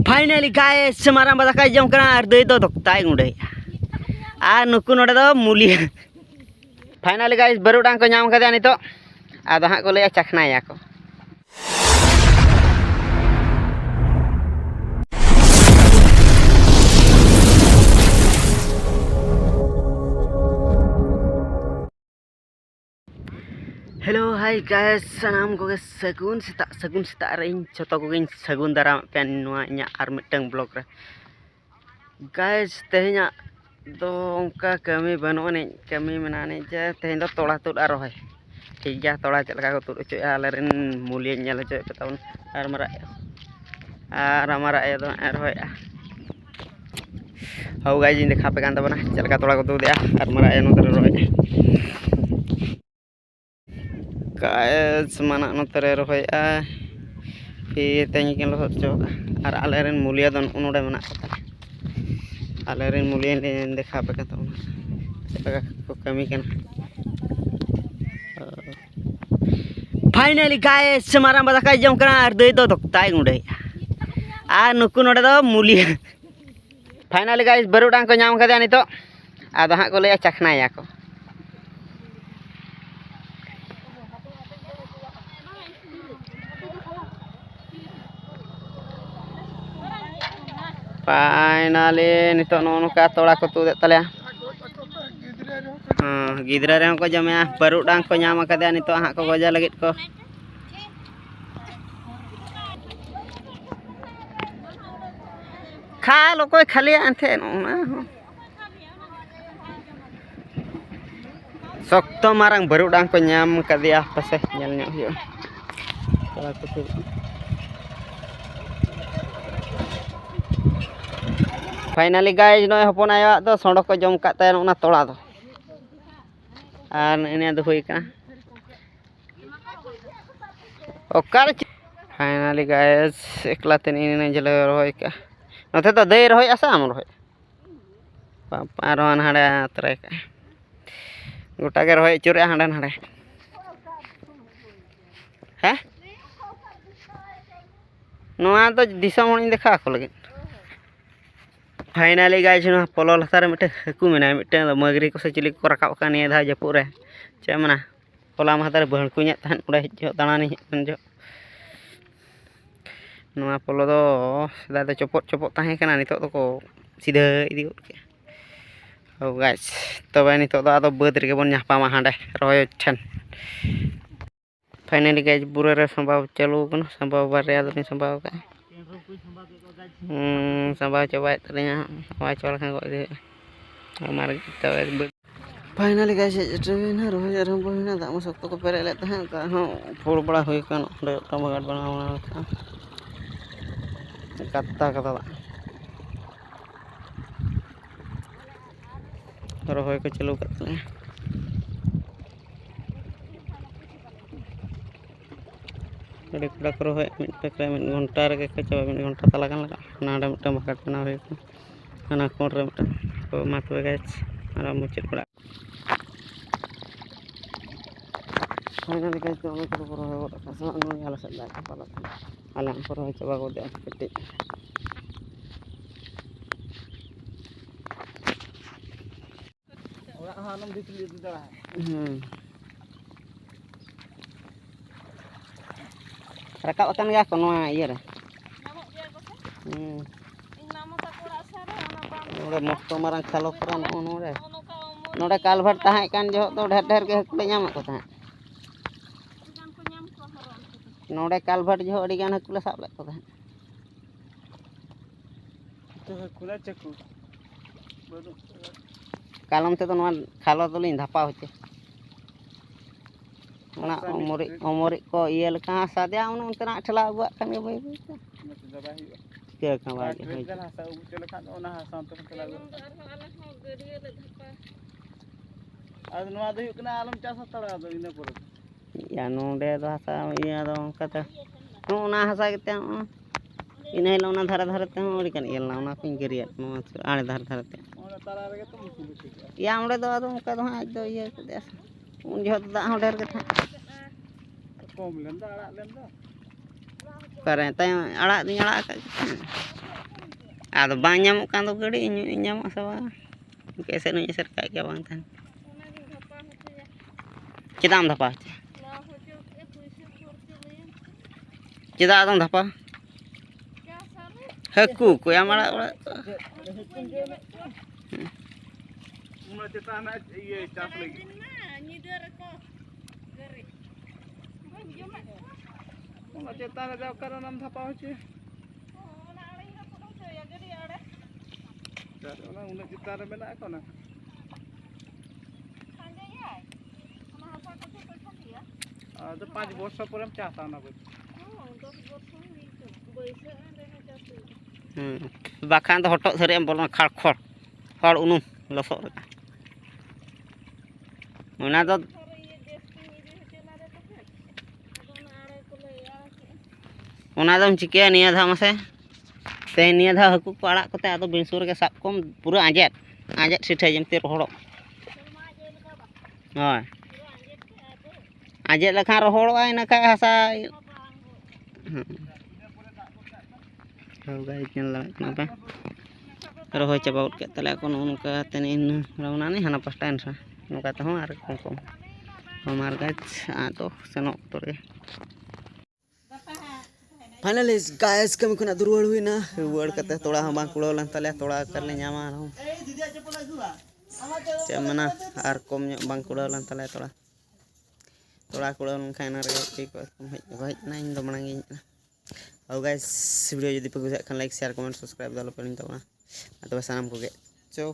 Finally guys माराम बदा जम कना और दई दो दोक्ताय गुंडे आ नुकु नोडे दो मूली फाइनली गाइस बरुडांग को नाम कदे नितो आदो हां को ले चखनाया को हेलो हाय गाइस सनाम को सगुन सेता रे जतो को सगुन दाराम पेन नुआ इnya आर मिटंग ब्लॉग रे गाइस तेहnya दो उनका कमी बनो ने कमी मनाने जे तेहन दो तोड़ा तुड आ रहे ठीक गया तोड़ा चल का को तुड चो आले रेन मूल्य नेल चो पताउन आर मरा ए दो आ रहे हाउ गाइस इन देखा पे कान तबना चल का तोड़ा को तुड आ आर मरा ए नोतर रहे गाइस माना नोतरे रोया फिर तेनी के लो चो और आलेरन मूल्य दन उनोडे मना आलेरन मूल्य ने देखा पे कतो को कमी कन फाइनली गाइस माराम बदा जम कना और दई दो दोक्ताय गुंडे आ नुकु नोडे दो मूल्य फाइनली गाइस बरुडांग को नाम कदे नितो आदो हां को ले चखनाया को फाइनली नितो नोनका तोड़ा को तुदे तले गिदरा रे को जमे बरुडांग को नाम कदे नितो हां को गजा लगित को खा लो कोई खाली आंथे ना सख्तो मारंग बरुडांग को नाम कदिया पसे नेल न्यो हियो तोड़ा को तुद फाइनली गाइस नय हपन आयो दो सोंडो को जम का तय ना तोड़ा दो आर इने दो होई का ओकर फाइनली गाइस एकला तेन इने जले रोय का नथे तो दे रोय आसा हम रोय पापा रोन हाडे तरे का गोटा के रोय चुरे हाडे हाडे हैं नोआ तो दिसम हणी देखा को लगे फाइनली गाइस ना पोलो लतार मिटे हकु मेना मिटे मगरी को से चिली को रकाब का निया धा जपुर रे चे मना पोला मातार बहणकु nya तहन उडे जो दाणानी जो नोआ पोलो दो सदा दो चपot ताहे कना नितो तो को सीधा इदी के हो गाइस तबे नितो दो आदो बद रे बन न्यापामा हांडे रोय ठन फाइनली गाइस बुरे रे संभाव चालू कन संभाव बारे आदो संभाव का संभाव चबाय तरिया संभाव चल खान को दे हमारे तबे फाइनली गाइस ट्रेन रोय आरंभ होइना दाम सक्त को पेरे ले तहन का हो फुल बड़ा होई कन टमागाट बनावना था कत्ता कता रोय को चालू करते हैं ᱟᱹᱰᱤ ᱠᱚᱲᱟ ᱠᱚ ᱨᱚᱦᱚᱭ ᱢᱤᱫ ᱴᱟᱠᱟ ᱢᱤᱫ ᱜᱷᱚᱱᱴᱟ ᱨᱮᱜᱮ ᱠᱚ ᱪᱟᱵᱟ ᱢᱤᱫ ᱜᱷᱚᱱᱴᱟ ᱛᱟᱞᱟ ᱜᱟᱱ ᱞᱟᱜᱟᱜᱼᱟ ᱱᱟᱰᱮ ᱢᱤᱫᱴᱟᱝ ᱵᱟᱠᱟᱴ ᱵᱮᱱᱟᱣ ᱦᱩᱭ ᱠᱟᱱᱟ ᱦᱟᱱᱟ ᱠᱚᱬ ᱨᱮ ᱢᱤᱫᱴᱟᱝ ᱛᱚ ᱢᱟ ᱛᱚᱵᱮ ᱜᱟᱭᱥ ᱟᱨ ᱢᱩᱪᱟᱹᱫ ᱵᱟᱲᱟ फाइनली गाइस तो हमें को रहे हो तो सब नु आला सब दा पाला आला पर हो चबा को दे कटे ओरा हालम दिखली दड़ा rakap akan gak kono iya re node mokto marang khalo kran ono re node kalbhat tahe kan jo to ढेर ढेर के हकले nyam ko tahe node kalbhat jo adi gan hekule sab lek ko tahe to hekule cheku kalam te to no khalo to lin dhapa hoche ना ओमोरी को ये लका सादिया उन उनतना ठला अगुआ खान के भाई के का भाई हासा उचो लका ओना हासा तो ठला आज नवा दो हुकना आलम चास तड़ा दो इने पर या नोडे दो हासा इया दो कता ओना हासा केते इने लोना धारा धारा ते ओडी कन येलना ओना पिन करिया आणे धार धार ते ओना तारा रे तो या ओडे दो आदो का दो आज दो ये देस उन जो दा हो ढेर के था कम लेंदा आड़ा लेंदा Karena tayang alat ni alat kat. Ada banyak kan tu gede nyamuk sama. Kayak senunya serkai ke bang tan. Kita am apa? Kita ada apa? Haku ku yang malah. Umur kita anak iya cas lagi. Umur kita anak jauh karena nam apa aja. Orang umur kita ada mana aku nak? Ada 5 বছর পরে আমি চাষ আনা করি। Bahkan tu hotok seri yang bolong khar khar unum losok. Mana tu Ona dom chikia niya dha mase te niya dha haku ko arak kote ado binsur ke sap kom pura anjet sithe jemte rohorok hoy anjet lekhan rohor ai na kai hasa guys nyala kenapa rohoy cabaut ke tele kon unka tenin rauna ni hana pastain sa nuka tahu ar kom हमर guys तो सनो तोरे finally guys कमी खुना दुर्वड़ हुई ना रुवड़ कते तोड़ा हम बांग कुड़ो लन तले तोड़ा कर ले ᱧᱟᱢᱟ चे मना आर कम बांग कुड़ो लन तले तोड़ा कुड़ो लन खाना रे ठीक भाई ना इन दो मणंगी और गाइस वीडियो यदि पे कुछ Khan like share comment subscribe दालो पे इन तबना तो सानम को गे चो